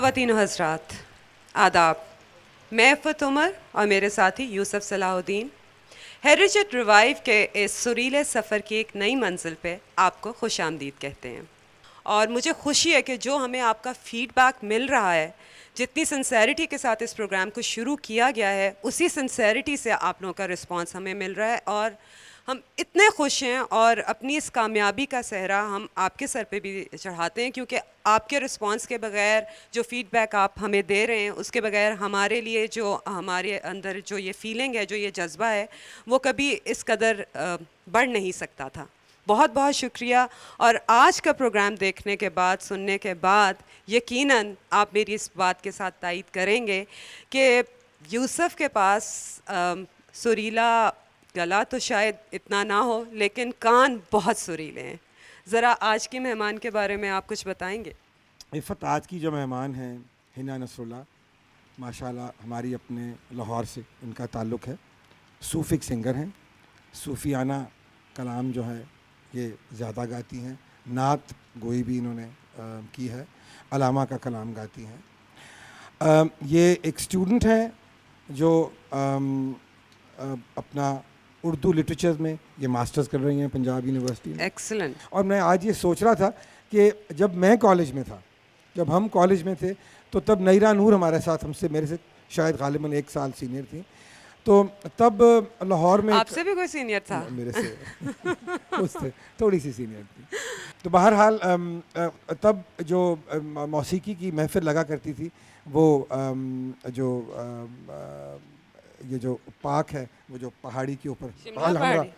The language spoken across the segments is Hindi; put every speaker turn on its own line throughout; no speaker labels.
ख़वातीन हज़रात, आदाब। मैं फ़त उमर और मेरे साथी यूसुफ सलाहुद्दीन हेरिटेज रिवाइव के इस सुरीले सफ़र की एक नई मंजिल पे आपको खुशामदीद कहते हैं। और मुझे खुशी है कि जो हमें आपका फ़ीडबैक मिल रहा है, जितनी सिंसेरिटी के साथ इस प्रोग्राम को शुरू किया गया है, उसी सिंसेरिटी से आप लोगों का रिस्पांस हमें मिल रहा है और हम इतने खुश हैं और अपनी इस कामयाबी का सहरा हम आपके सर पे भी चढ़ाते हैं, क्योंकि आपके रिस्पांस के बगैर, जो फ़ीडबैक आप हमें दे रहे हैं उसके बगैर हमारे लिए जो हमारे अंदर जो ये फीलिंग है, जो ये जज्बा है, वो कभी इस कदर बढ़ नहीं सकता था। बहुत बहुत शुक्रिया। और आज का प्रोग्राम देखने के बाद, सुनने के बाद यकीनन आप मेरी इस बात के साथ तायद करेंगे कि यूसुफ के पास सुरीला गला तो शायद इतना ना हो, लेकिन कान बहुत सुरीले हैं। ज़रा आज की मेहमान के बारे में आप कुछ बताएंगे?
इफ़त, आज की जो मेहमान हैं हिना नसरुल्लाह, माशाल्लाह हमारी अपने लाहौर से इनका ताल्लुक़ है। सूफ़िक सिंगर हैं, सूफ़ियाना कलाम जो है ये ज़्यादा गाती हैं। नात गोई भी इन्होंने की है, अलामा का कलाम गाती हैं। ये एक स्टूडेंट हैं जो अपना उर्दू लिटरेचर में ये मास्टर्स कर रही हैं पंजाब यूनिवर्सिटी में।
एक्सीलेंट।
और मैं आज ये सोच रहा था कि जब मैं कॉलेज में था, जब हम कॉलेज में थे, तो तब नईरा नूर हमारे साथ, मेरे से शायद गालिबन 1 साल सीनियर थी। तो तब लाहौर में
आपसे भी कोई सीनियर था?
मेरे से उससे थोड़ी सी सीनियर थी। तो बहरहाल तब जो मौसीकी की महफिल लगा करती थी, वो जो ये जो पार्क है, वो जो पहाड़ी के ऊपर,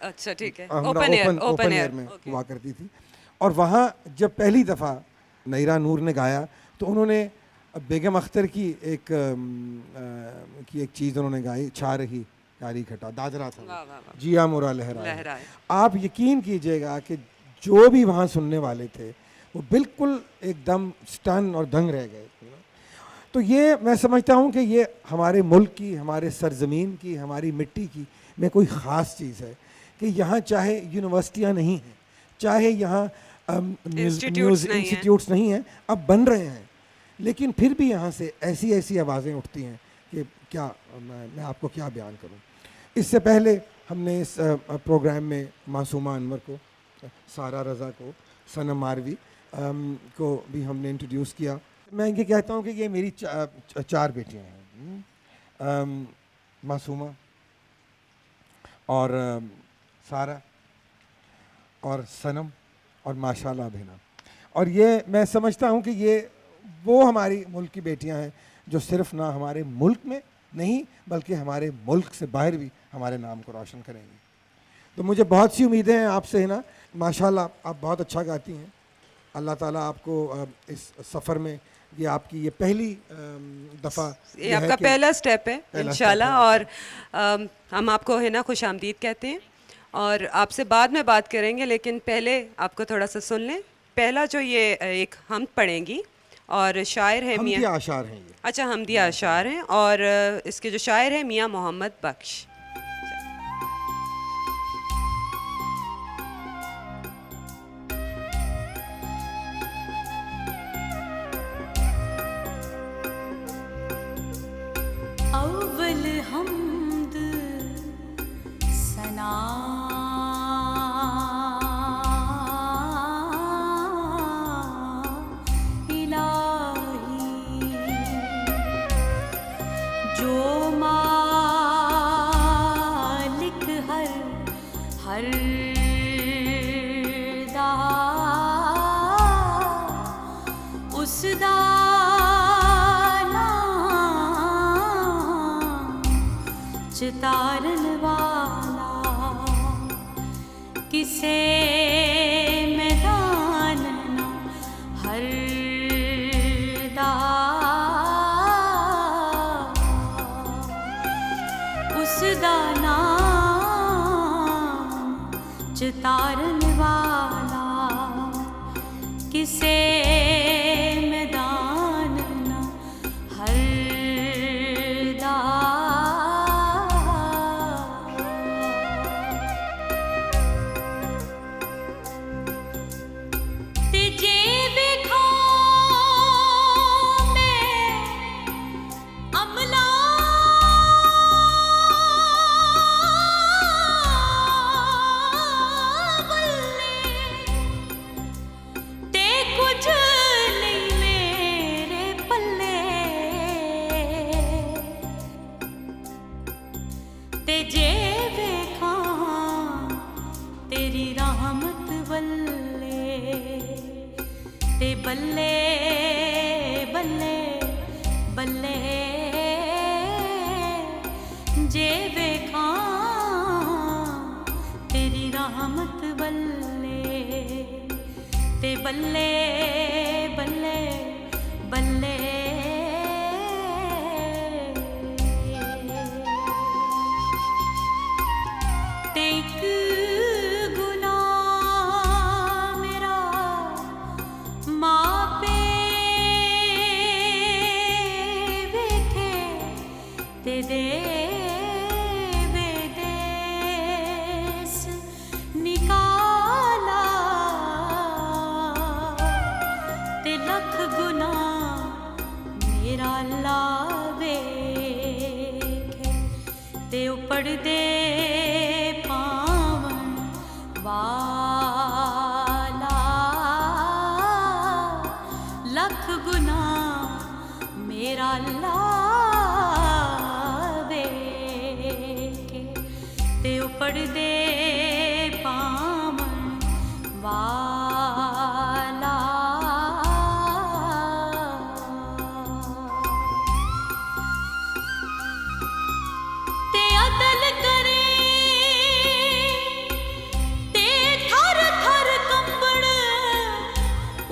अच्छा ठीक है,
ओपन एयर में हुआ करती थी। और वहाँ जब पहली दफ़ा नईरा नूर ने गाया, तो उन्होंने बेगम अख्तर की एक चीज़ उन्होंने गाई, छा रही कारी खटा, दादरा था, जिया मोरा लहराए। आप यकीन कीजिएगा कि जो भी वहाँ सुनने वाले थे वो बिल्कुल एकदम स्टन और दंग रह गए। तो ये मैं समझता हूँ कि ये हमारे मुल्क की, हमारे सरज़मीन की, हमारी मिट्टी की में कोई ख़ास चीज़ है कि यहाँ चाहे यूनिवर्सिटियाँ नहीं हैं, चाहे यहाँ इंस्टीट्यूट्स नहीं हैं, अब बन रहे हैं, लेकिन फिर भी यहाँ से ऐसी ऐसी आवाज़ें उठती हैं कि क्या मैं आपको क्या बयान करूँ। इससे पहले हमने इस प्रोग्राम में मासूमा अनवर को, सारा रज़ा को, सनम मारवी को भी हमने इंट्रोड्यूस किया। मैं इनके कहता हूँ कि ये मेरी 4 बेटियाँ हैं, मासूमा और सारा और सनम और माशाल्लाह अभिना। और ये मैं समझता हूँ कि ये वो हमारी मुल्क की बेटियां हैं जो सिर्फ ना हमारे मुल्क में नहीं, बल्कि हमारे मुल्क से बाहर भी हमारे नाम को रोशन करेंगी। तो मुझे बहुत सी उम्मीदें हैं आपसे है ना। माशाल्लाह आप बहुत अच्छा गाती हैं। अल्लाह ताला आपको इस सफ़र में, ये आपकी ये पहली दफ़ा,
ये आपका पहला स्टेप है इंशाल्लाह। और हम आपको है ना खुशामदीद कहते हैं और आपसे बाद में बात करेंगे, लेकिन पहले आपको थोड़ा सा सुन लें। पहला जो ये एक हम पढ़ेंगी और शायर है मियाँ,
आशार हैं ये।
अच्छा, हमदिया आशार हैं और इसके जो शायर है मियाँ मोहम्मद बख्श।
अव्वल हम्द सना चितारन वाला किसे मैदान ना हर उस दाना चितारन वाला किसे मैदान ना हर ते जे वेखां तेरी रहमत बल्ले ते बल्ले बल्ले बल्ले जे वेखां तेरी रहमत बल्ले ते बल्ले बल्ले बल्ले ते इक गुनाह मेरा मापे वेखे ते दे देस निकाला ते लख गुनाह मेरा लावे ते उपड़ दे पावन वाला लख गुनाह मेरा लावे ते उपड़ दे पावन वाला ते अदल करे ते थर थर कंबण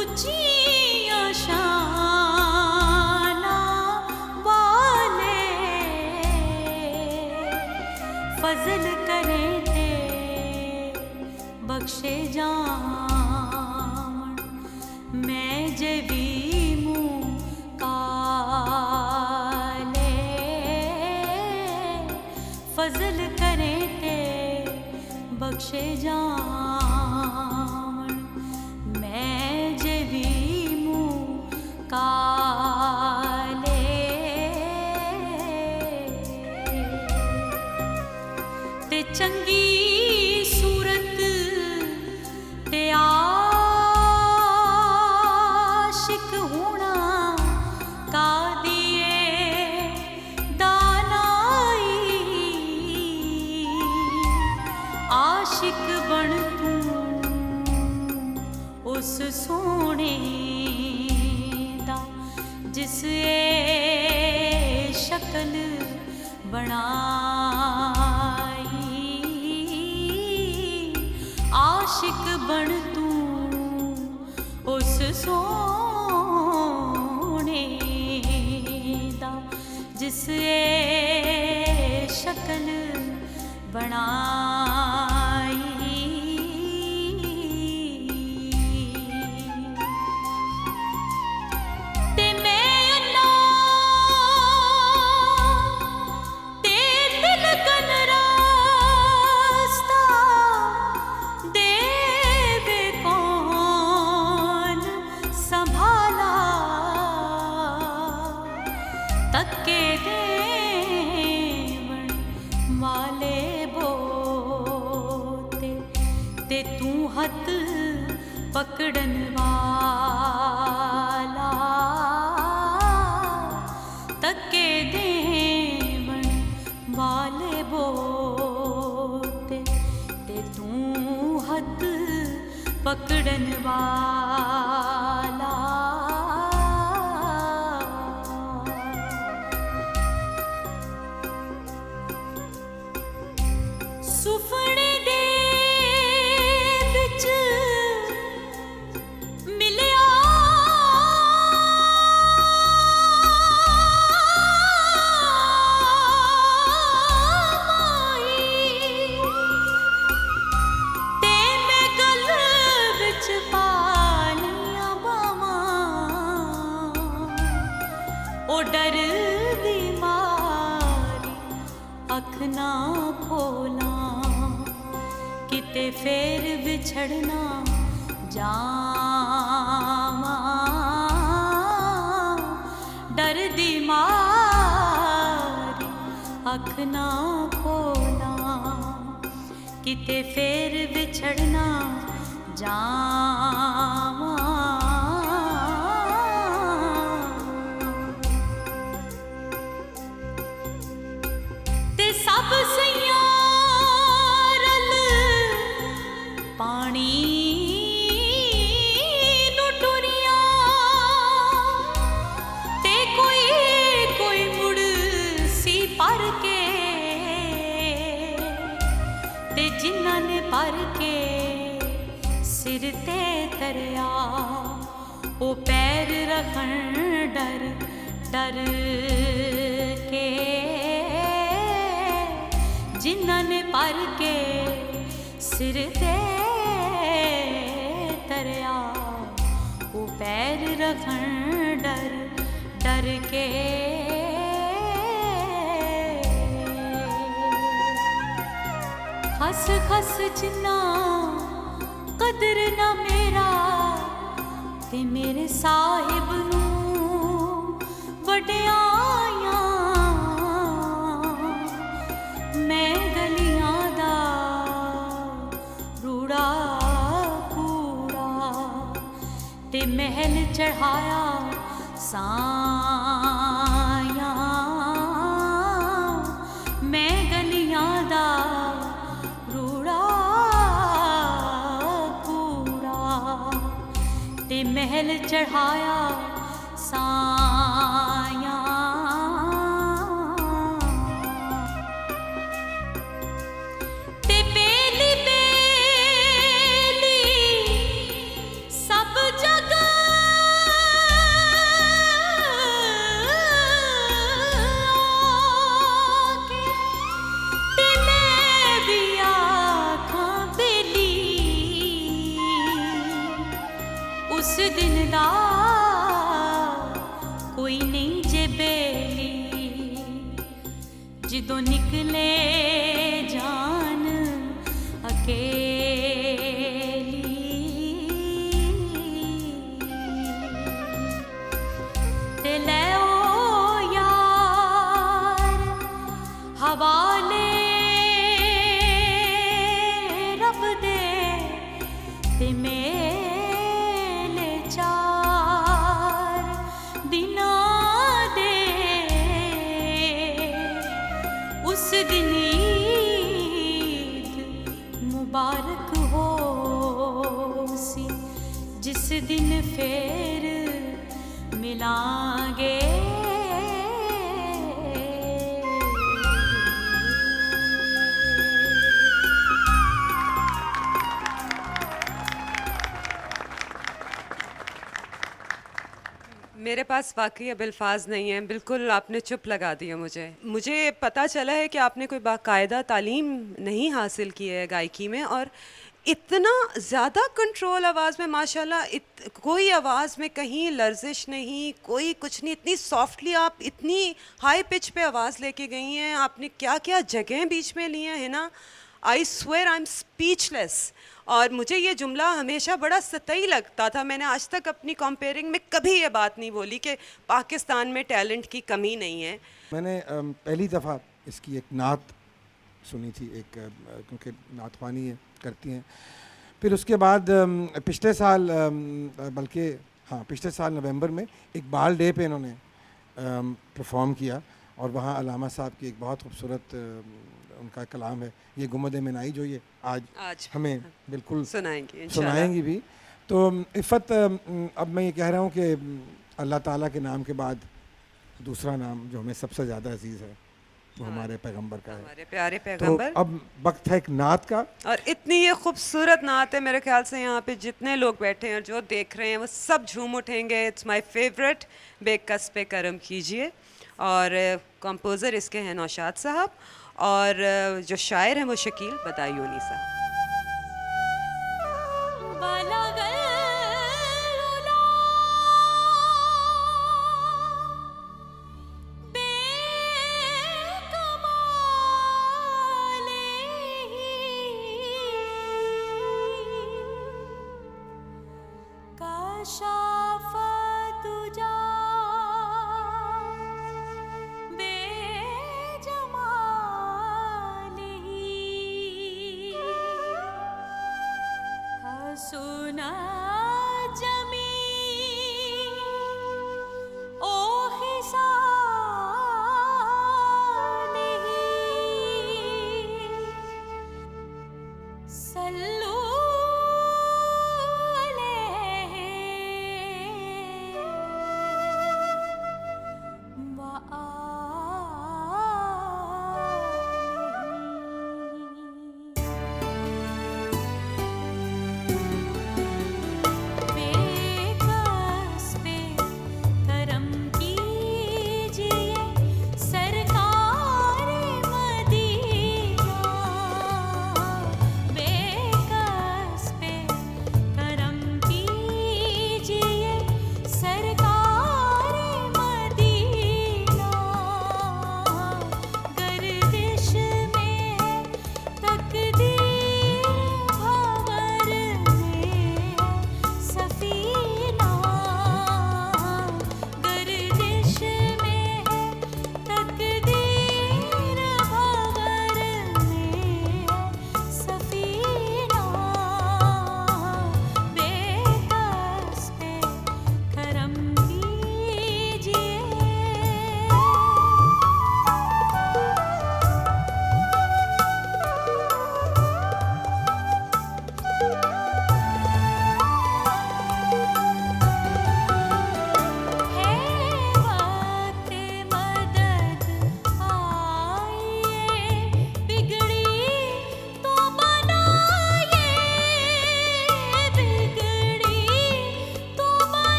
उच्चियां शानां वाले फजल करे ते बख्शे जावन मैं जे भी मुँह काले फजल करे ते बख्शे जावन मैं जे भी मुँह काले ते चंगी सूरत ते आशिक होना का दिए दानाई आशिक बन तू उस सोने दा जिस शक्ल बनाई आशिक बन तू उस सोने दा जिस शक्ल बनाई ते मैं अल्लाह ते दिल कन रास्ता देवे कौन संभाला तक्के देवन वाले बोते ते तू हथ पकड़न वाला तक्के देवन वाले बोते ते तू हथ पकड़न वाला सुफने दे विच मिलिया माई ते मैं गल विच पालियां बावां ओ डर दी मारी अख ना खोला किते फेर बिछड़ना जावा डर दी मारी अख ना खोला किते फेर बिछड़ना जावा ते सब सही जिन्हां ने भर के सिर ते तरिया ओ पैर रखण डर डर के जिन्हां ने भर के सिर ते तरिया ओ पैर रखण डर डर के खस खस जिन्ना कदर ना मेरा ते मेरे साहिब नूं वड्याइयां मैं गलियां दा रूड़ा कूड़ा ते महल चढ़ाया साया मैं गलियां दा रूड़ा कूड़ा ते महल चढ़ाया साया ते बेली बेली सब जगह उस दिन दा कोई नहीं जे बेली जिदों निकले जान अकेली ते ले ओ यार हवाले रब दे ते उस दिन ईद मुबारक हो सी जिस दिन फिर मिलांगे
मेरे पास वाकई अब अल्फाज नहीं है, बिल्कुल आपने चुप लगा दिया मुझे पता चला है कि आपने कोई बाकायदा तालीम नहीं हासिल की है गायकी में, और इतना ज़्यादा कंट्रोल आवाज़ में माशाल्लाह, कोई आवाज़ में कहीं लर्जिश नहीं, कोई कुछ नहीं, इतनी सॉफ्टली आप इतनी हाई पिच पे आवाज़ लेके गई हैं। आपने क्या क्या जगह बीच में ली हैं, है ना। I swear I am speechless. और मुझे ये जुमला हमेशा बड़ा सतई लगता था, मैंने आज तक अपनी कंपेयरिंग में कभी ये बात नहीं बोली कि पाकिस्तान में टैलेंट की कमी नहीं है।
मैंने पहली दफ़ा इसकी एक नात सुनी थी, एक क्योंकि नात ख़वानी करती हैं। फिर उसके बाद पिछले साल पिछले साल नवंबर में इकबाल डे पे इन्होंने परफॉर्म किया, और वहाँ अलामा साहब की एक बहुत खूबसूरत उनका कलाम है, ये गुम्बद मिनाई, जो ये आज हमें बिल्कुल सुनाएंगी भी। तो इफ़त, अब मैं ये कह रहा हूँ कि अल्लाह ताला के नाम के बाद दूसरा नाम जो हमें सबसे ज़्यादा अजीज़ है वो हमारे पैगंबर का है,
हमारे प्यारे पैगंबर।
तो अब वक्त है एक नात का, और
इतनी ये खूबसूरत नात है, मेरे ख्याल से यहाँ पे जितने लोग बैठे हैं और जो देख रहे हैं वो सब झूम उठेंगे। इट्स माय फेवरेट, बेकस पे करम कीजिए। और कंपोज़र इसके हैं नौशाद साहब, और जो शायर हैं वो शकील बदायूनी साहब।
सुना जमी ओ हिसा नहीं सल्लू अलैहि व आलिहि।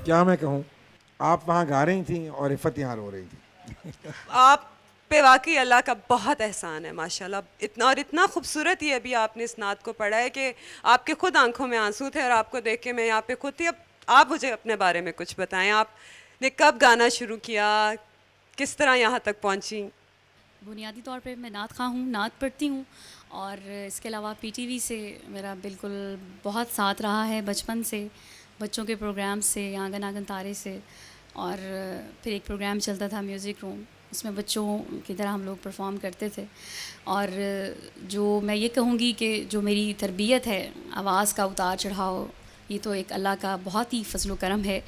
क्या मैं कहूँ, आप वहाँ गा रही थी और इफ़त यहाँ रो रही थी।
आप पे वाकई अल्लाह का बहुत एहसान है माशाल्लाह। इतना और इतना खूबसूरत ये अभी आपने इस नात को पढ़ा है कि आपके खुद आंखों में आंसू थे और आपको देख के मैं यहाँ पे खुद थी। अब आप मुझे अपने बारे में कुछ बताएं, आपने कब गाना शुरू किया, किस तरह यहाँ तक पहुँची?
बुनियादी तौर पे मैं नात ख़्वाह हूँ, नात पढ़ती हूँ और इसके अलावा पीटीवी से मेरा बिल्कुल बहुत साथ रहा है बचपन से, बच्चों के प्रोग्राम से, आंगन आंगन तारे से। और फिर एक प्रोग्राम चलता था म्यूज़िक रूम, उसमें बच्चों की तरह हम लोग परफॉर्म करते थे। और जो मैं ये कहूँगी कि जो मेरी तरबियत है, आवाज़ का उतार चढ़ाव, ये तो एक अल्लाह का बहुत ही फजल करम है।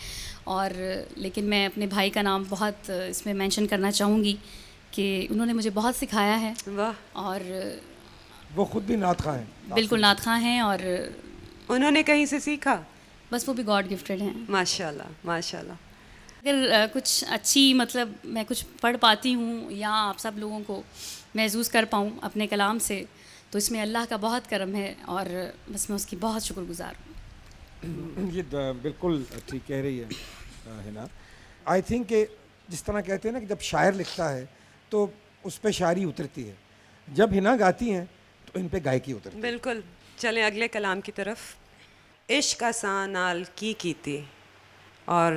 और लेकिन मैं अपने भाई का नाम बहुत इसमें मेंशन करना चाहूँगी कि उन्होंने मुझे बहुत सिखाया है।
वाह,
और
वो खुद भी नात ख़्वाह हैं।
बिल्कुल नात ख़्वाह हैं और
उन्होंने कहीं से सीखा?
बस वो भी गॉड गिफ्टेड हैं।
माशाल्लाह माशाल्लाह।
अगर कुछ अच्छी मतलब मैं कुछ पढ़ पाती हूँ या आप सब लोगों को महसूस कर पाऊँ अपने कलाम से, तो इसमें अल्लाह का बहुत करम है और बस मैं उसकी बहुत शुक्रगुज़ार हूँ।
ये बिल्कुल ठीक कह रही है हिना। आई थिंक कि जिस तरह कहते हैं ना कि जब शायर लिखता है तो उस पे शायरी उतरती है, जब हिना गाती हैं तो इन पे गायकी उतरती है।
बिल्कुल। चलें अगले कलाम की तरफ। इश्क आसान नाल की कीती, और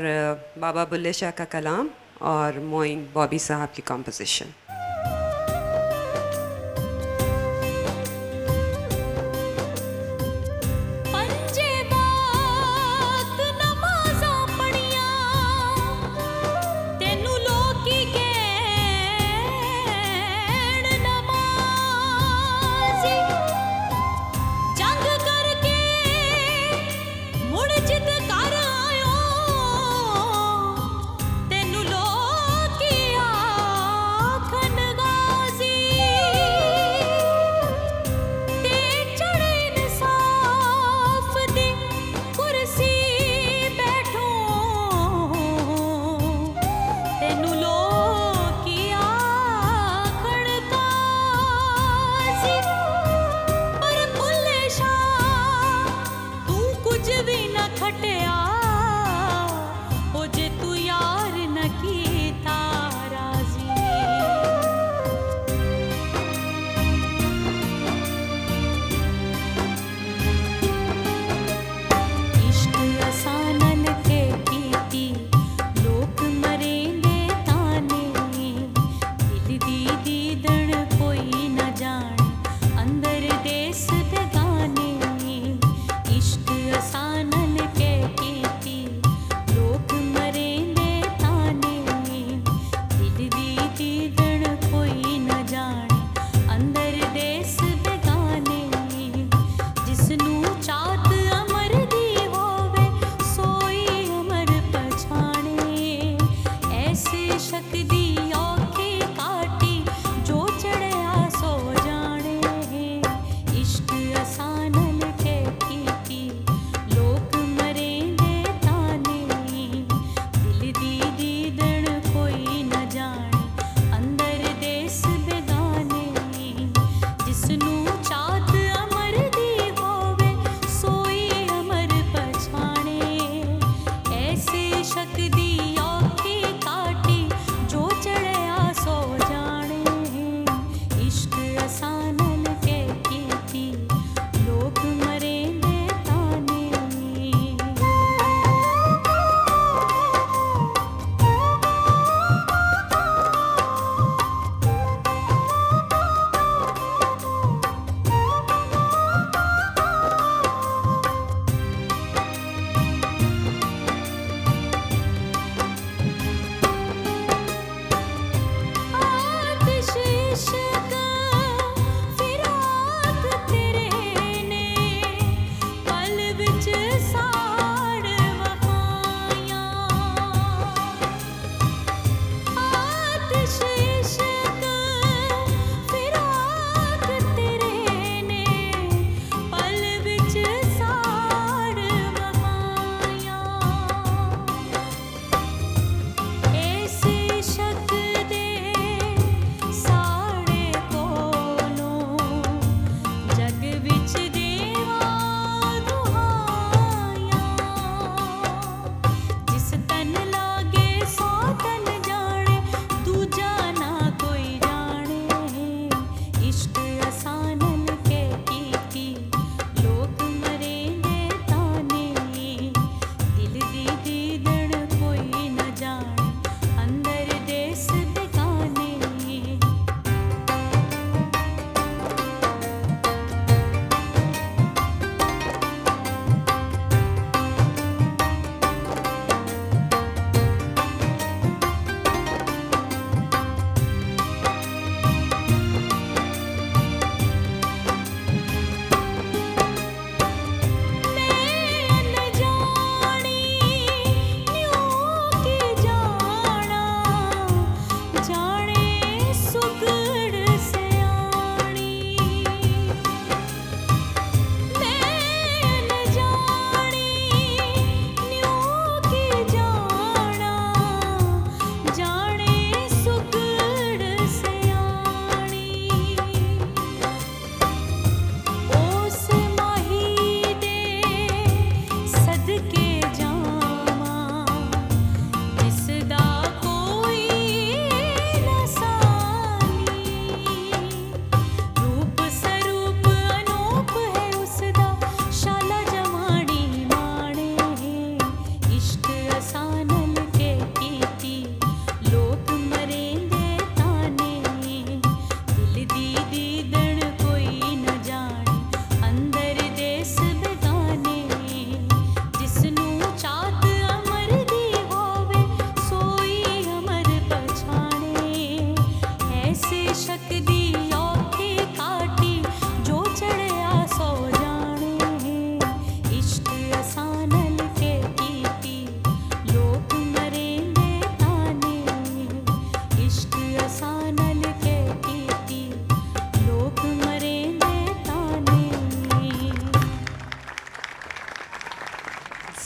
बाबा बुल्ले शाह का कलाम और मोइन बॉबी साहब की कॉम्पोजिशन।
पंजे बात नमाज़ां पढ़ियां, तेनू लोकी कहण नमाज़ी, जंग करके मुड़ जिद कर आयो, तेनू लोकी आखन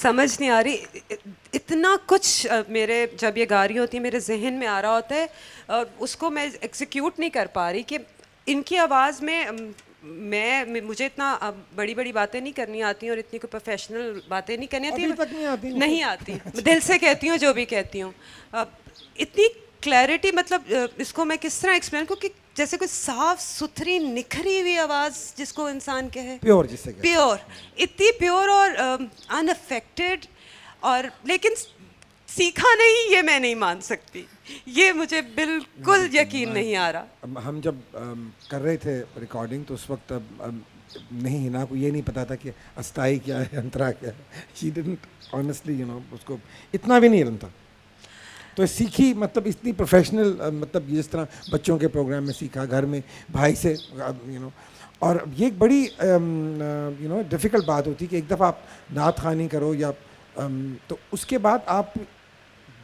समझ नहीं आ रही, इतना कुछ मेरे जब ये गा रही होती है मेरे जहन में आ रहा होता है, उसको मैं एग्जीक्यूट नहीं कर पा रही कि इनकी आवाज़ में मुझे इतना बड़ी बड़ी बातें नहीं करनी आती और इतनी कोई प्रोफेशनल बातें नहीं करनी आती।
अभी तक नहीं आती?
नहीं आती, दिल से कहती हूँ जो भी कहती हूँ। इतनी क्लैरिटी, मतलब इसको मैं किस तरह एक्सप्लेन करूँ कि जैसे कोई साफ सुथरी निखरी हुई आवाज़ जिसको इंसान कहे,
प्योर जिससे कहते हैं।
प्योर, इतनी प्योर और अनअफेक्टेड, और लेकिन सीखा नहीं, ये मैं नहीं मान सकती, ये मुझे बिल्कुल यकीन नहीं आ रहा।
अब हम जब कर रहे थे रिकॉर्डिंग तो उस वक्त नहीं, हिना को ये नहीं पता था कि अस्थाई क्या है, अंतरा क्या है। शी डिडंट ऑनेस्टली उसको इतना भी नहीं इल्म था। तो सीखी, मतलब इतनी प्रोफेशनल, मतलब जिस तरह बच्चों के प्रोग्राम में सीखा, घर में भाई से, और ये एक बड़ी डिफ़िकल्ट बात होती है कि एक दफ़ा आप नात ख़ानी करो या तो उसके बाद आप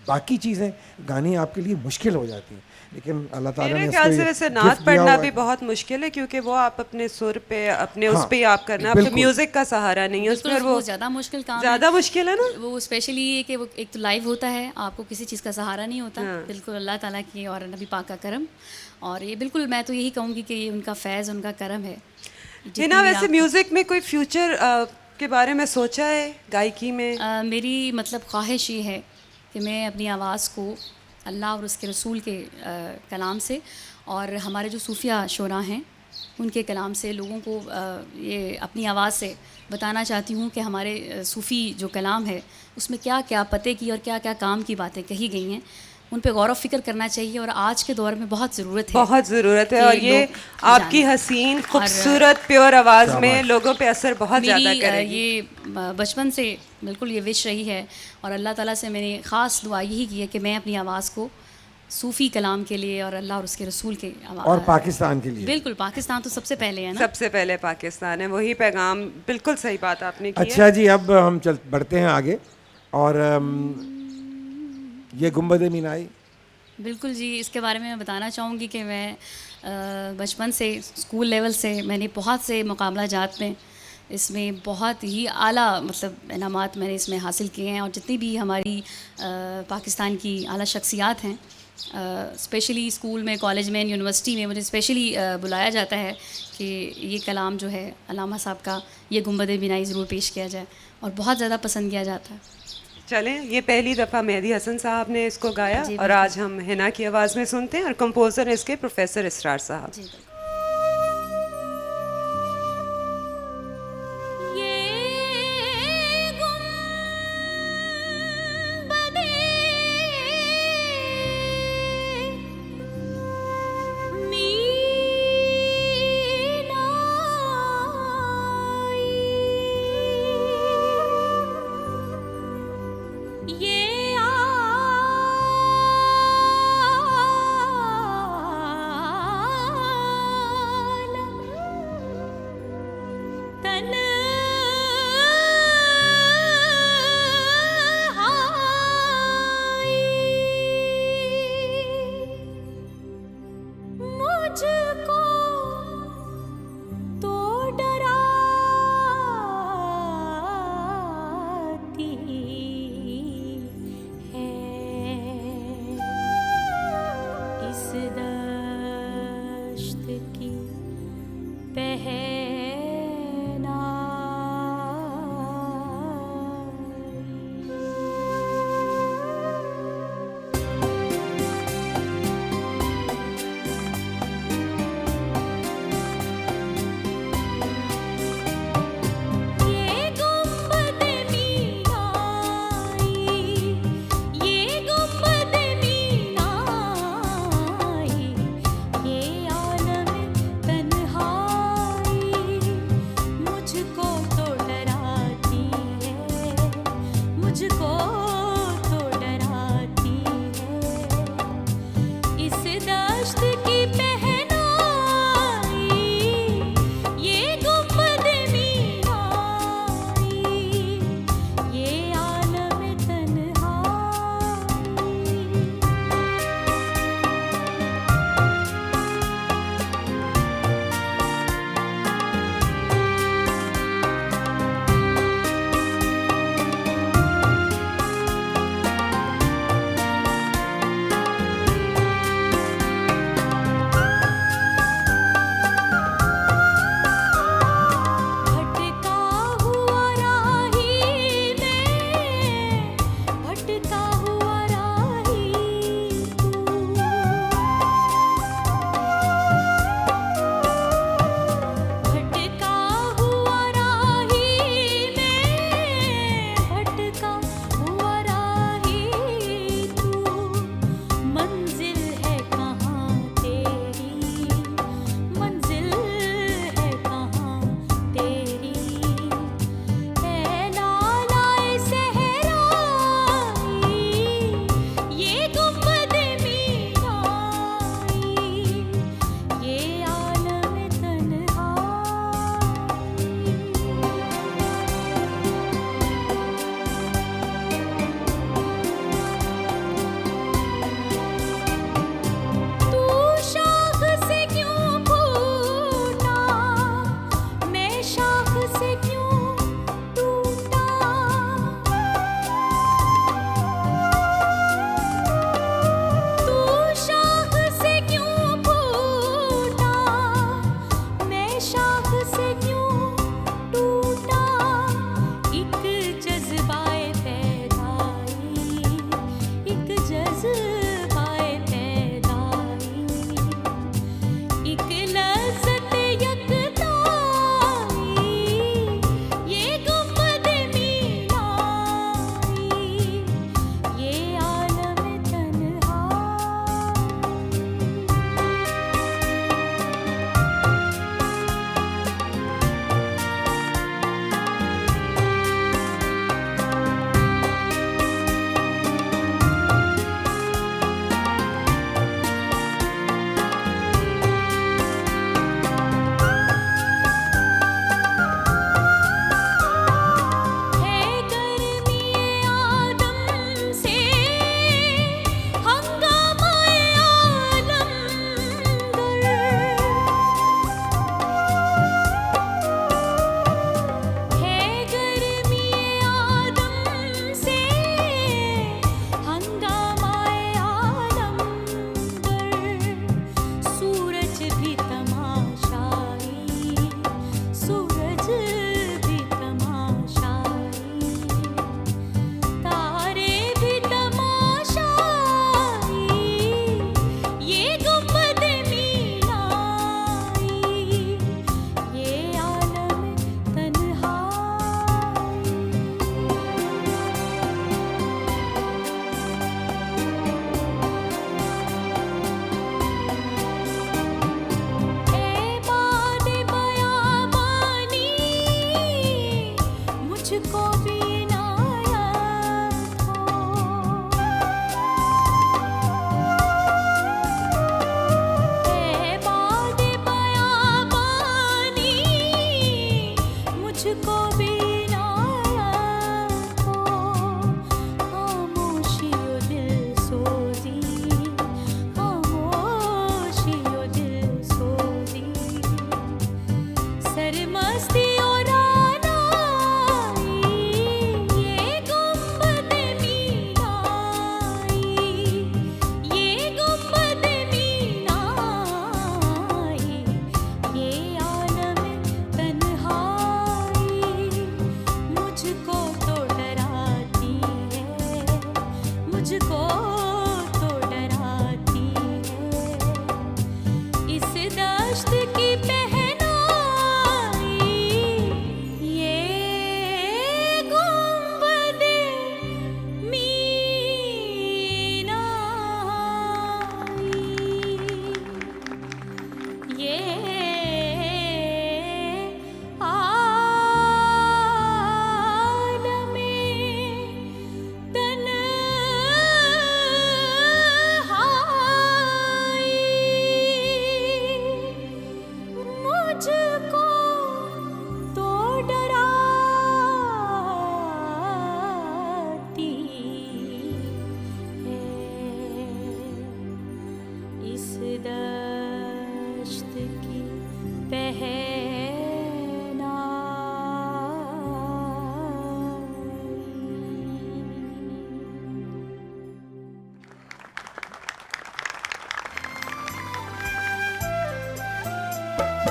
बाकी चीज़ें गानी आपके लिए मुश्किल हो जाती हैं, लेकिन अल्लाह ताला ने
मेरे ख्याल
इसको
से
ये
वैसे
gift
नात
दिया
पढ़ना
हुआ
भी
है।
बहुत मुश्किल है, क्योंकि वो आप अपने सुर पे, अपने उस
हाँ,
पे ही आप करना, आपके
बिल्कुल।
म्यूजिक का सहारा नहीं है उसमें, और वो
ज़्यादा मुश्किल काम
ज़्यादा मुश्किल है ना।
वो स्पेशली ये कि वो एक तो लाइव होता है, आपको किसी चीज़ का सहारा नहीं होता।
हाँ।
बिल्कुल अल्लाह ताला की और नबी पाक का करम, और ये बिल्कुल मैं तो यही कहूँगी कि ये उनका फैज़, उनका करम है। जितनी
हिना,
भी
वैसे
आप-
म्यूजिक में कोई फ्यूचर के बारे में सोचा है, गायकी में?
मेरी मतलब ख्वाहिश ये है कि मैं अपनी आवाज़ को अल्लाह और उसके रसूल के कलाम से, और हमारे जो सूफिया शुरा हैं उनके कलाम से लोगों को ये अपनी आवाज़ से बताना चाहती हूँ कि हमारे सूफ़ी जो कलाम है उसमें क्या क्या पते की और क्या क्या काम की बातें कही गई हैं, उन पे गौर व फिक्र करना चाहिए, और आज के दौर में बहुत ज़रूरत है।
बहुत ज़रूरत है,
कि
और ये
लोग
आपकी
जानें।
हसीन खूबसूरत प्योर आवाज़ में लोगों पे असर बहुत ज़्यादा
मेरी
करेगी।
ये बचपन से बिल्कुल ये विश रही है, और अल्लाह ताला से मैंने ख़ास दुआ यही की है कि मैं अपनी आवाज़ को सूफ़ी कलाम के लिए और अल्लाह और उसके रसूल के
और पाकिस्तान के लिए।
बिल्कुल, पाकिस्तान तो सबसे पहले है ना।
सबसे पहले पाकिस्तान है, वही पैगाम, बिल्कुल सही बात आपने की है।
अच्छा जी, अब हम बढ़ते हैं आगे, और ये गुंबद मीनाई,
बिल्कुल जी, इसके बारे में मैं बताना चाहूँगी कि मैं बचपन से स्कूल लेवल से मैंने बहुत से मुकाबला जात में इसमें बहुत ही आला मतलब इनामात मैंने इसमें हासिल किए हैं, और जितनी भी हमारी पाकिस्तान की आला शख्सियात हैं, स्पेशली स्कूल में, कॉलेज में, यूनिवर्सिटी में मुझे स्पेशली बुलाया जाता है कि ये कलाम जो है अल्लामा साहब का, ये गुंबद मीनाई ज़रूर पेश किया जाए, और बहुत ज़्यादा पसंद किया जाता है।
चलें, ये पहली दफ़ा मेहदी हसन साहब ने इसको गाया,
जी,
और आज हम हिना की आवाज़ में सुनते हैं, और कंपोज़र हैं इसके प्रोफेसर इसरार साहब।
जी बिल्कुल।
ये गुंबदे मीनाई, ये मुझको भी ना को खामोशी ओ दिल सोजी खामोशी ओ दिल सोजी सरमस्ती और आनाई ये गुंबद मीनाई ये गुंबद मीनाई ये आलम तन्हाई मुझको तो डराती है मुझको तो डराती है इस दश्त की पहनाई ये गुंबद मीनाई ये आलमे तन्हाई मुझको तो डराती है इस दश्त की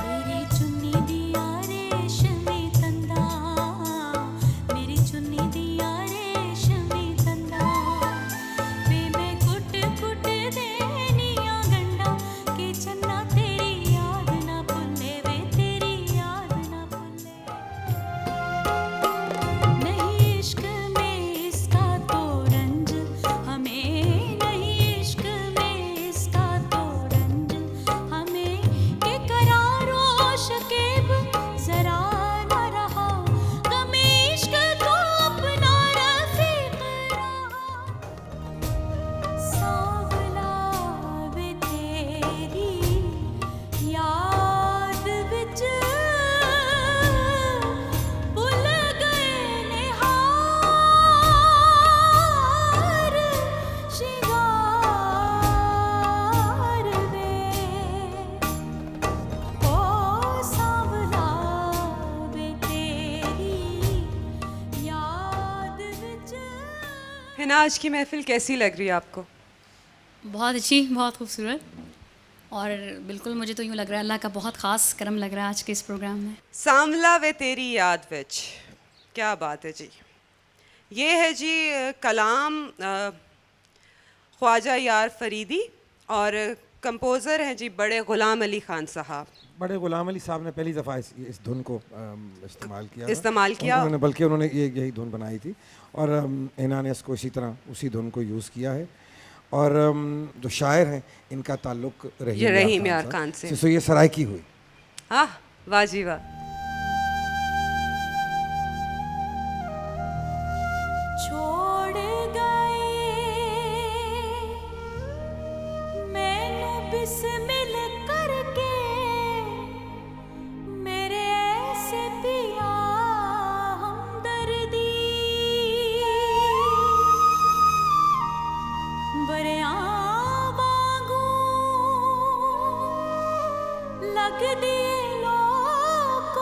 मेरी चुन्नी दिया रेशमी तंदा मेरी चुन्नी दिया रेशमी तंदा वे मैं कुट कुट देनिया गंडा के चन्ना तेरी याद ना भूले वे तेरी याद ना भूले नहीं इश्क में इसका तो रंज हमें नहीं इश्क में इसका तो रंज हमें के करारो शकीब जरा ना रहा गमे इश्क तो अपना रफीक रहा सांवला वे तेरी याद विच भुल गए निहार शिंगार वे ओ सांवला वे तेरी याद विच
हिना, आज की महफिल कैसी लग रही है आपको?
बहुत अच्छी, बहुत खूबसूरत। और बिल्कुल मुझे तो यूँ लग रहा है अल्लाह का बहुत ख़ास करम लग रहा है आज के इस प्रोग्राम में।
सांवला वे तेरी याद विच, क्या बात है जी। ये है जी कलाम ख्वाजा यार फरीदी और कंपोज़र हैं जी बड़े ग़ुलाम अली ख़ान साहब।
बड़े गुलाम अली साहब ने पहली दफ़ा इस धुन को इस्तेमाल किया था।
इस्तेमाल किया।
उन्होंने यही धुन बनाई थी और हिना ने इसको इसी तरह उसी धुन को यूज़ किया है। और जो शायर हैं इनका ताल्लुक
रहीम यार खान से।
सो ये सरायकी हुई।
हाँ, वाह जी वाह।
छोड़ गए मैनू बिस्मिल करके मेरे ऐसे पिया हमदर्दी बरिया वांगू लग दिए लोग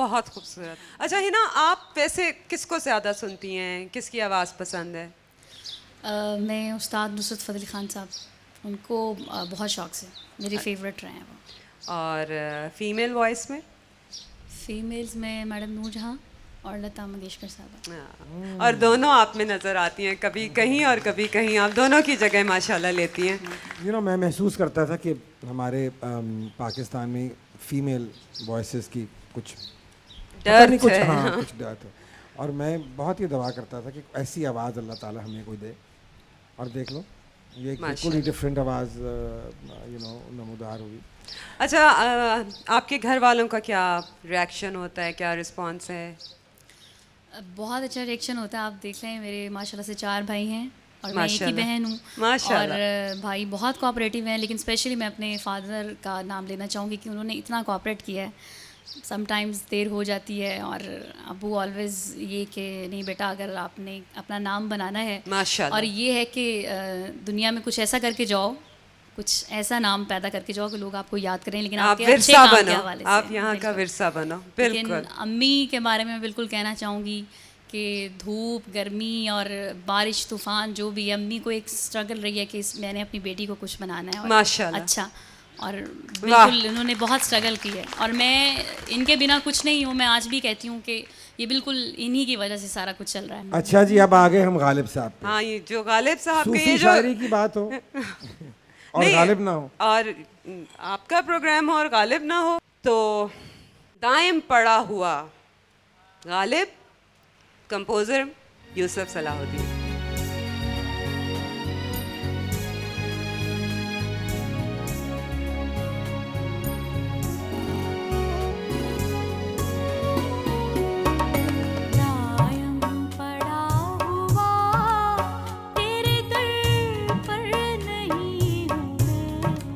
बहुत खूबसूरत। अच्छा हिना, आप वैसे किसको ज़्यादा सुनती हैं, किसकी आवाज़ पसंद है?
मैं उस्ताद नुसरत फ़तेह अली ख़ान साहब, उनको बहुत शौक़ से मेरे फेवरेट रहे हैं वो।
और फीमेल वॉइस में?
फीमेल्स में मैडम नूर जहाँ और लता मंगेशकर साहबा।
हाँ, और दोनों आप में नज़र आती हैं, कभी कहीं और कभी कहीं, आप दोनों की जगह माशाल्लाह लेती हैं।
मैं महसूस करता था कि हमारे पाकिस्तान में फीमेल वॉइसेस की कुछ पता
डर
नहीं, कुछ
है।
हाँ कुछ डर था। और मैं बहुत ही दवा करता था कि ऐसी आवाज़ अल्लाह ताला हमें कोई दे। और देख लो, ये एक बिल्कुल ही डिफरेंट आवाज़ नमूदार हुई।
अच्छा, आपके घर वालों का क्या रिएक्शन होता है, क्या रिस्पॉन्स है?
बहुत अच्छा रिएक्शन होता है। आप देख लें, मेरे माशाल्लाह से 4 भाई हैं और मैं एक ही
माशाल्लाह।
बहन हूँ।
माशाल्लाह।
और भाई बहुत कोऑपरेटिव हैं, लेकिन स्पेशली मैं अपने फादर का नाम लेना चाहूँगी कि उन्होंने इतना कोऑपरेट किया है। समटाइम्स देर हो जाती है और अबू ऑलवेज़ ये कि नहीं बेटा, अगर आपने अपना नाम बनाना है
माशाल्लाह।
और ये है कि दुनिया में कुछ ऐसा करके जाओ, कुछ ऐसा नाम पैदा करके जाओ कि लोग आपको याद करें, लेकिन
आप
आपके अच्छे
विरसा
काम के
बनो,
हवाले से।
आप यहाँ का
बिल्कुल।
विरसा बनो,
लेकिन
बिल्कुल।
अम्मी के बारे में मैं बिल्कुल कहना चाहूँगी कि धूप, गर्मी और बारिश, तूफ़ान जो भी, अम्मी को एक स्ट्रगल रही है कि मैंने अपनी बेटी को कुछ बनाना है और
माशाल्लाह।
अच्छा। और बिल्कुल उन्होंने बहुत स्ट्रगल की है और मैं इनके बिना कुछ नहीं हूँ। मैं आज भी कहती हूँ कि ये बिल्कुल इन्हीं की वजह से सारा कुछ चल रहा है।
अच्छा जी, अब आ गए हम गालिब साहब पे।
हाँ, ये जो गालिब साहब के
सूफी
ये जो
शायरी की बात हो और
नहीं,
गालिब ना हो,
और आपका प्रोग्राम हो और गालिब ना हो, तो दायम पड़ा हुआ गालिब, कंपोज़र यूसुफ सलाहुद्दीन।
दायम पड़ा हुआ तेरे दर पर नहीं हूँ मैं,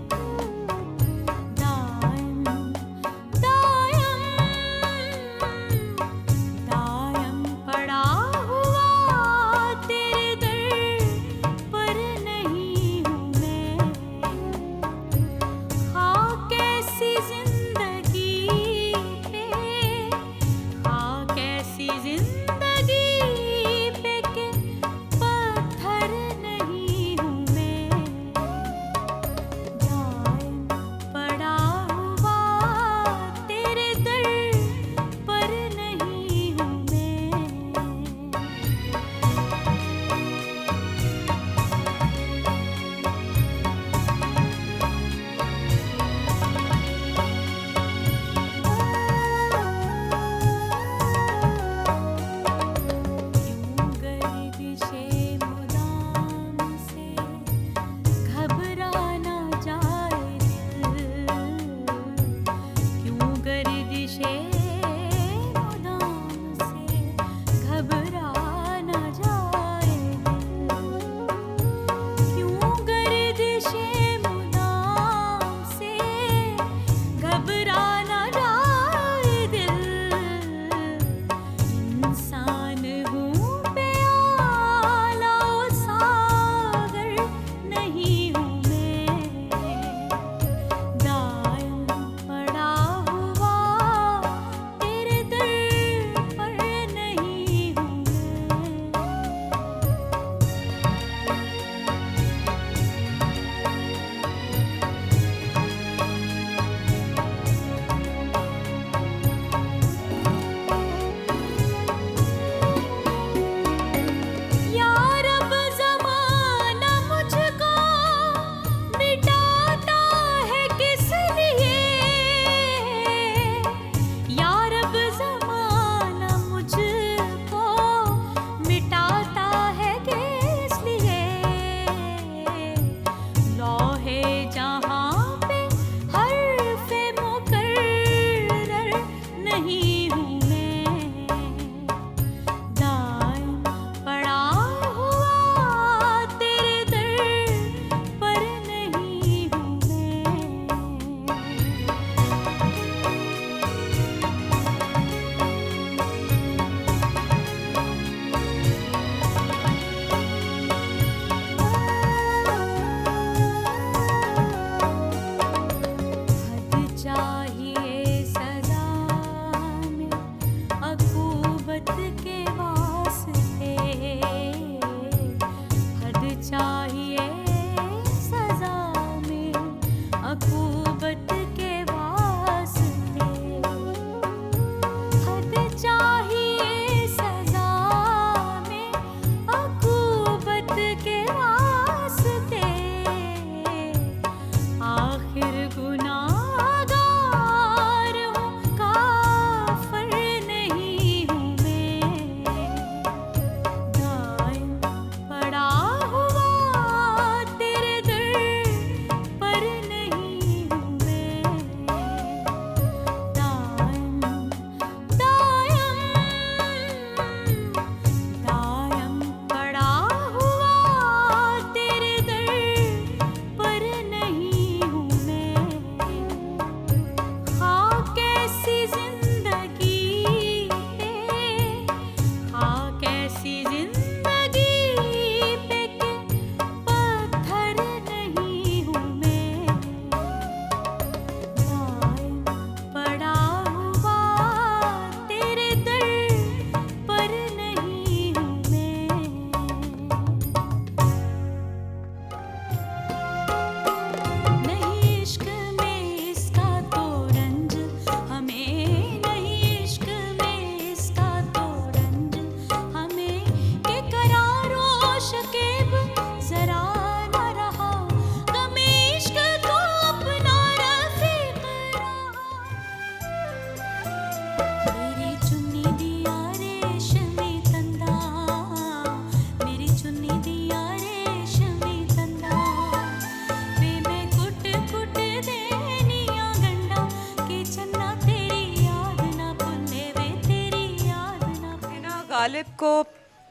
दायम दायम दायम पड़ा हुआ तेरे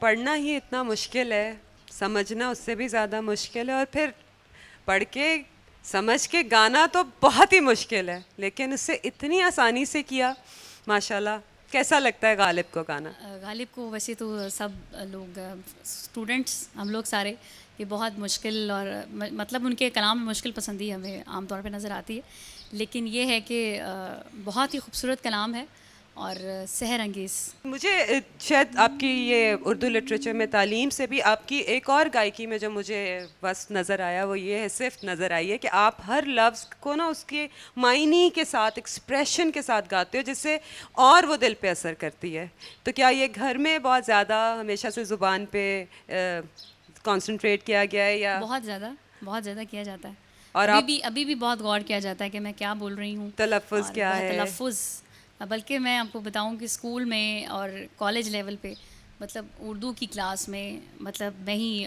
पढ़ना ही इतना मुश्किल है, समझना उससे भी ज़्यादा मुश्किल है, और फिर पढ़ के समझ के गाना तो बहुत ही मुश्किल है, लेकिन उससे इतनी आसानी से किया, माशाल्लाह। कैसा लगता है गालिब को गाना?
गालिब को वैसे तो सब लोग स्टूडेंट्स हम लोग सारे ये बहुत मुश्किल और मतलब उनके कलाम में मुश्किल पसंदी हमें आमतौर पे नज़र आती है, लेकिन ये है कि बहुत ही खूबसूरत कलाम है और सहर अंगेज़।
मुझे शायद आपकी ये उर्दू लिटरेचर में तालीम से भी आपकी एक और गायकी में जो मुझे बस नज़र आया वो ये है, सिर्फ नज़र आई है कि आप हर लफ्ज़ को ना उसके मायने के साथ, एक्सप्रेशन के साथ गाते हो, जिससे और वो दिल पे असर करती है। तो क्या ये घर में बहुत ज़्यादा हमेशा से ज़ुबान पे कंसंट्रेट किया गया है, या
बहुत ज़्यादा किया जाता है?
और
अभी भी बहुत गौर किया जाता है कि मैं क्या बोल रही हूँ,
तलफ़्फ़ुज़ क्या है?
तलफ़्फ़ुज़, बल्कि मैं आपको बताऊं कि स्कूल में और कॉलेज लेवल पे मतलब उर्दू की क्लास में मतलब मैं ही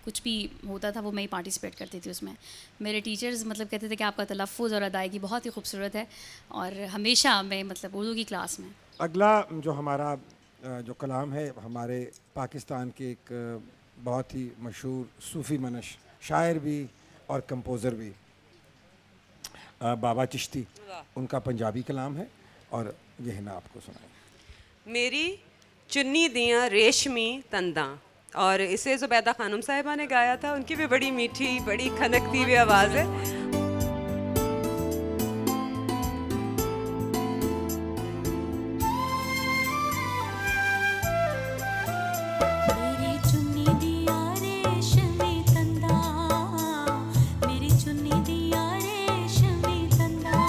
कुछ भी होता था वो मैं ही पार्टिसिपेट करती थी उसमें। मेरे टीचर्स मतलब कहते थे कि आपका तलफ़्फ़ुज़ और अदायगी बहुत ही खूबसूरत है, और हमेशा मैं मतलब उर्दू की क्लास में।
अगला जो हमारा जो कलाम है, हमारे पाकिस्तान के एक बहुत ही मशहूर सूफ़ी मनश शायर भी और कंपोज़र भी बाबा चिश्ती, उनका पंजाबी कलाम है, और ये है ना आपको सुनाएं।
मेरी चुन्नी दियाँ रेशमी तंदा, और इसे ज़ुबैदा खानम साहिबा ने गाया था। उनकी भी बड़ी मीठी, बड़ी खनकती हुई आवाज़ है।
मेरी चुन्नी दिया रेशमी तंदा, मेरी चुन्नी दिया रेशमी तंदा,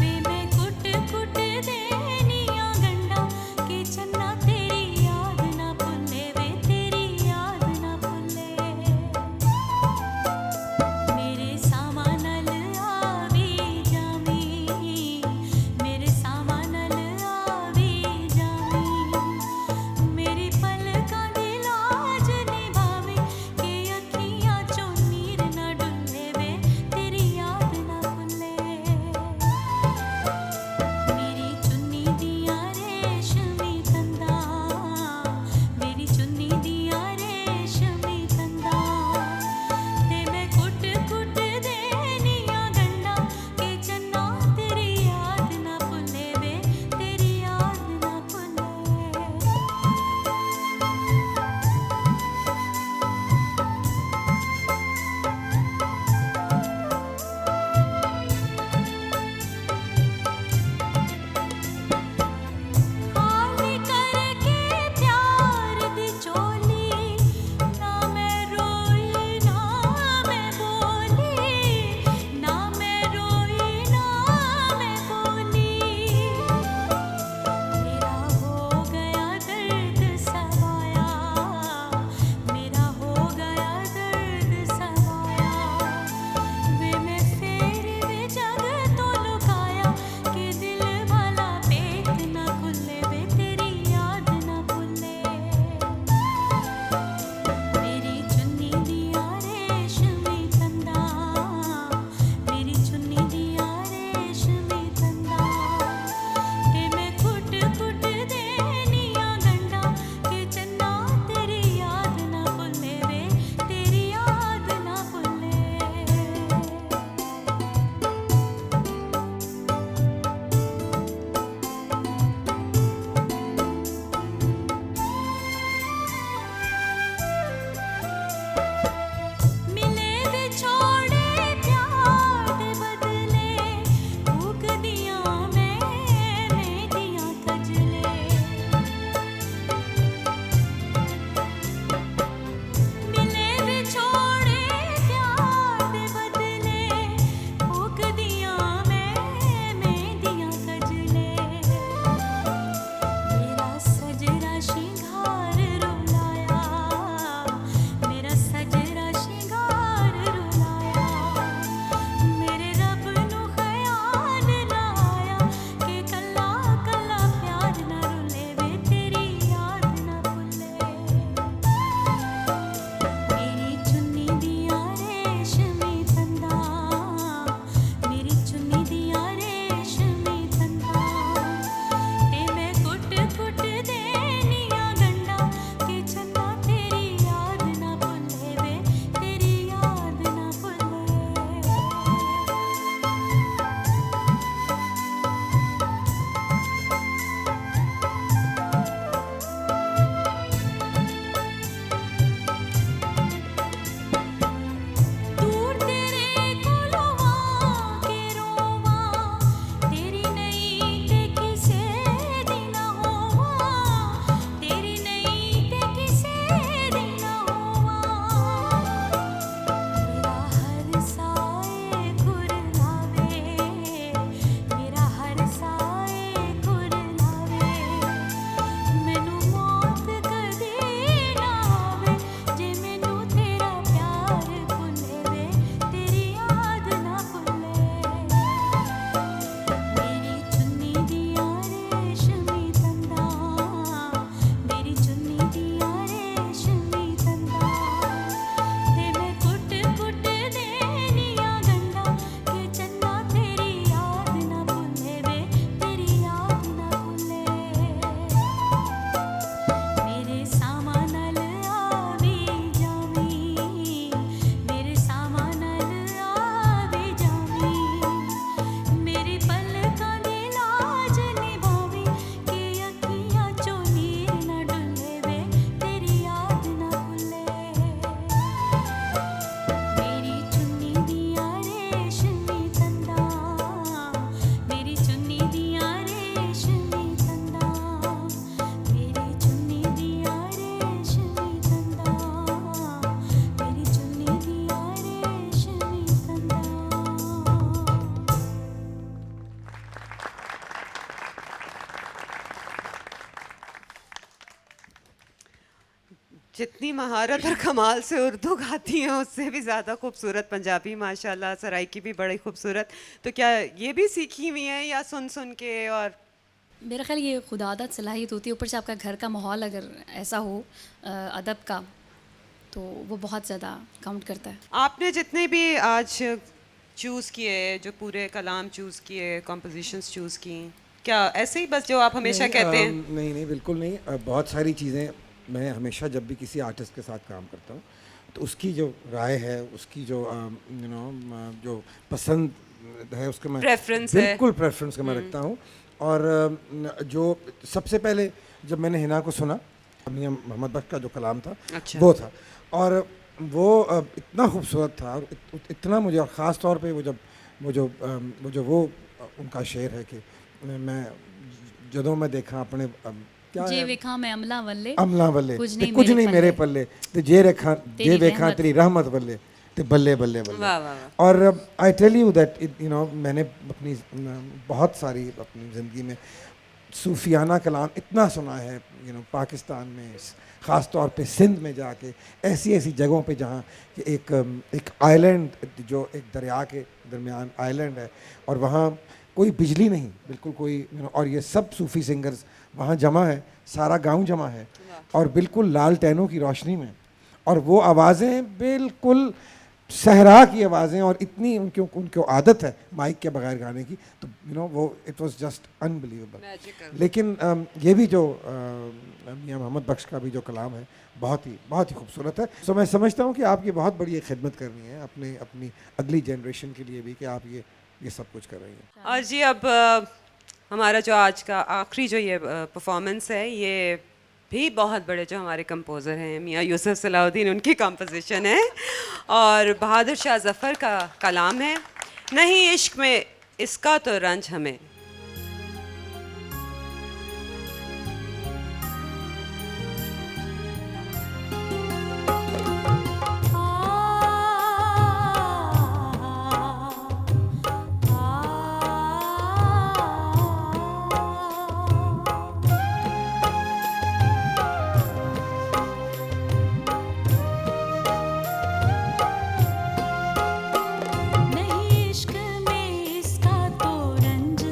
वे मैं कुट कुट देनिया गंडा कि चन्ना तेरी याद ना भुले, वे तेरी याद ना भुले। मेरे
जितनी महारत और कमाल से उर्दू गाती हैं उससे भी ज़्यादा खूबसूरत पंजाबी माशाल्लाह, सराइकी भी बड़ी खूबसूरत। तो क्या ये भी सीखी हुई हैं या सुन सुन के? और
मेरा ख्याल ये खुदादत सलाहियत होती है, ऊपर से आपका घर का माहौल अगर ऐसा हो अदब का, तो वो बहुत ज़्यादा काउंट करता है।
आपने जितने भी आज चूज़ किए, जो पूरे कलाम चूज़ किए, कॉम्पोजिशंस चूज़ की, क्या ऐसे ही बस जो आप हमेशा
नहीं,
कहते हैं?
नहीं नहीं बिल्कुल नहीं। बहुत सारी चीज़ें मैं हमेशा जब भी किसी आर्टिस्ट के साथ काम करता हूँ तो उसकी जो राय है, उसकी जो जो पसंद है उसके मैं
Preference है।
बिल्कुल प्रेफरेंस का मैं रखता हूँ। और जो सबसे पहले जब मैंने हिना को सुना, मियां मोहम्मद बख्श का जो कलाम था
अच्छा।
वो था, और वो इतना खूबसूरत था और इतना मुझे, और ख़ास तौर पे वो उनका शेर है कि मैं ਜਦੋਂ मैं देखा अपने क्या
जे
है?
वेखा मैं अमला वल्ले
अमला वल्ले
कुछ
ते
नहीं
कुछ नहीं मेरे
पल्ले।
पल्ले ते जे रेखा
तेरी
जे वेखा
रहमत।
तेरी रहमत वल्ले ते बल्ले बल्ले बल्ले।
वाह वाह वाह।
और आई टेल यू दैट मैंने अपनी बहुत सारी अपनी ज़िंदगी में सूफियाना कलाम इतना सुना है, पाकिस्तान में ख़ास तौर पे सिंध में जाके ऐसी ऐसी जगहों पे जहाँ कि एक आइलैंड, जो एक दरिया के दरमियान आइलैंड है, और वहाँ कोई बिजली नहीं, बिल्कुल कोई और ये सब सूफ़ी सिंगर्स वहाँ जमा है, सारा गांव जमा है, और बिल्कुल लाल टैनों की रोशनी में, और वो आवाज़ें बिल्कुल सहरा की आवाज़ें, और इतनी उनको आदत है माइक के बगैर गाने की, तो वो it was just unbelievable.
Magical।
लेकिन ये भी जो मियां मोहम्मद बख्श का भी जो कलाम है बहुत ही खूबसूरत है। सो मैं समझता हूँ कि आपकी बहुत बड़ी एक खिदमत करनी है अपनी अगली जनरेशन के लिए भी, कि आप ये सब कुछ कर रही हैं।
और जी अब हमारा जो आज का आखिरी जो ये परफॉर्मेंस है, ये भी बहुत बड़े जो हमारे कंपोज़र हैं मियाँ यूसुफ सलाहुद्दीन, उनकी कंपोजिशन है, और बहादुर शाह ज़फ़र का कलाम है, नहीं इश्क में इसका तो रंज हमें।
नहीं इश्क में इसका तो रंज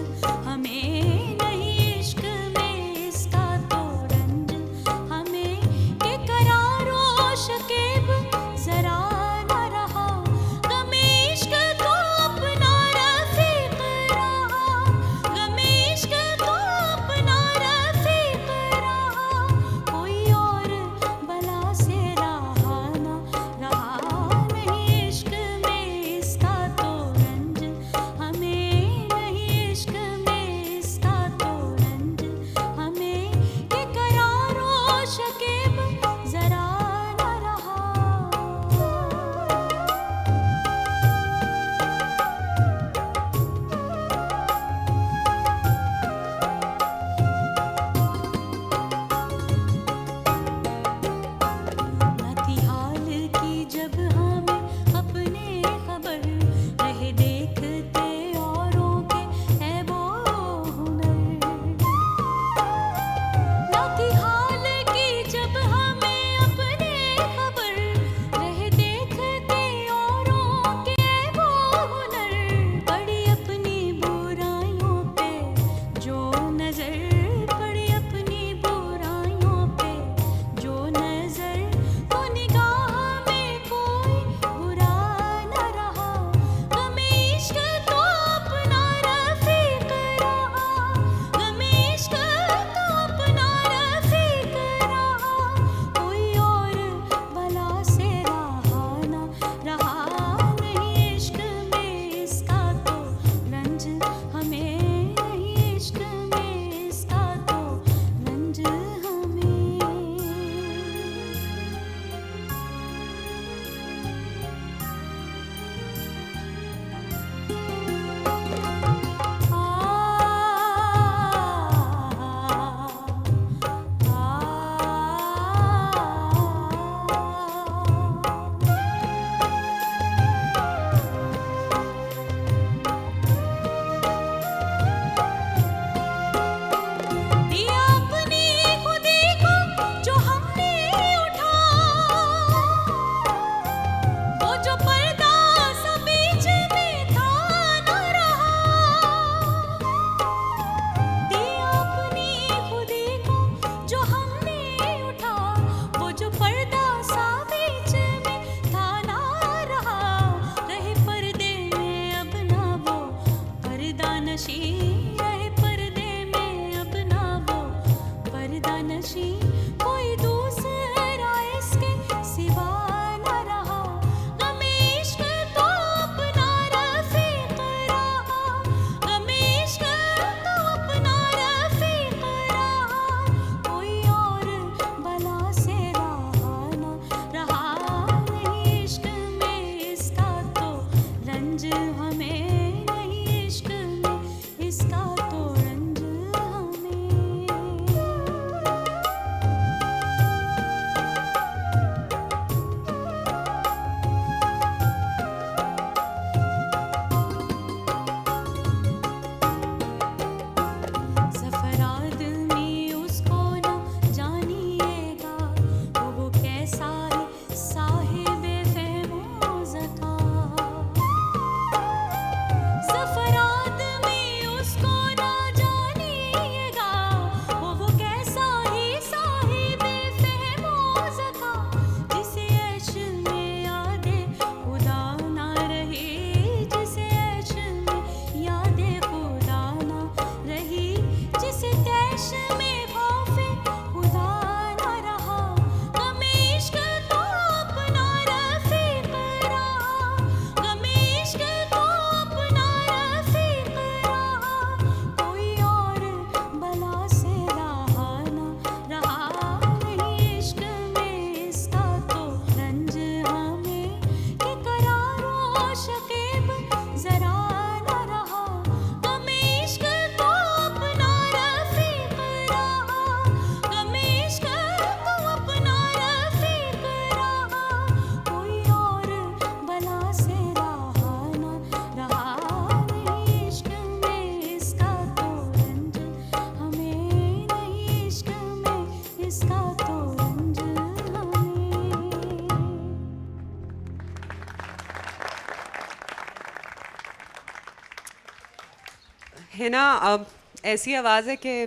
है ना, अब ऐसी आवाज़ है कि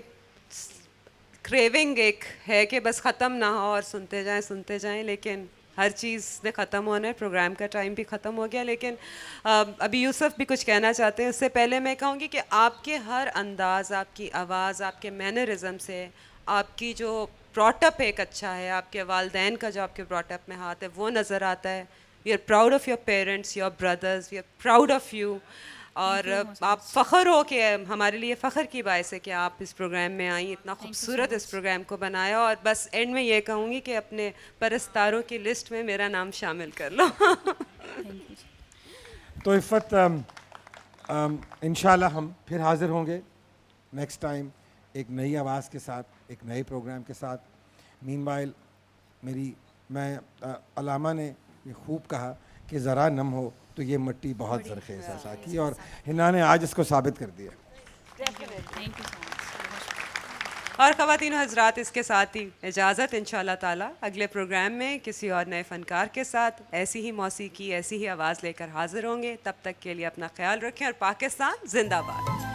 क्रेविंग एक है कि बस ख़त्म ना हो और सुनते जाएं, लेकिन हर चीज़ ने ख़त्म होना है, प्रोग्राम का टाइम भी ख़त्म हो गया। लेकिन अभी यूसुफ भी कुछ कहना चाहते हैं। उससे पहले मैं कहूँगी कि आपके हर अंदाज़, आपकी आवाज़, आपके मैनरिज्म से, आपकी जो ब्रॉटअप एक अच्छा है, आपके वालदैन का जो आपके ब्रॉटअप में हाथ है वो नज़र आता है। We are proud of your parents, your brothers, we are proud of you. और आप फ़ख्र हो कि हमारे लिए फ़ख्र की बायस है कि आप इस प्रोग्राम में आई, इतना खूबसूरत इस प्रोग्राम को बनाया। और बस एंड में ये कहूँगी कि अपने परस्तारों की लिस्ट में मेरा नाम शामिल कर लो।
Thank you.
तो इफ़त, इंशाल्लाह हम फिर हाज़िर होंगे नेक्स्ट टाइम एक नई आवाज़ के साथ, एक नए प्रोग्राम के साथ। मीनवाइल अलामा ने ये खूब कहा कि ज़रा नम हो तो ये मिट्टी बहुत ज़रख़ेज़ है साकी, और हिना ने आज इसको साबित कर दिया।
Thank you so much.
और ख़वातीन हज़रात, इसके साथ ही इजाज़त। इंशाअल्लाह ताला अगले प्रोग्राम में किसी और नए फ़नकार के साथ ऐसी ही मौसीकी, ऐसी ही आवाज़ लेकर हाज़िर होंगे। तब तक के लिए अपना ख्याल रखें और पाकिस्तान ज़िंदाबाद।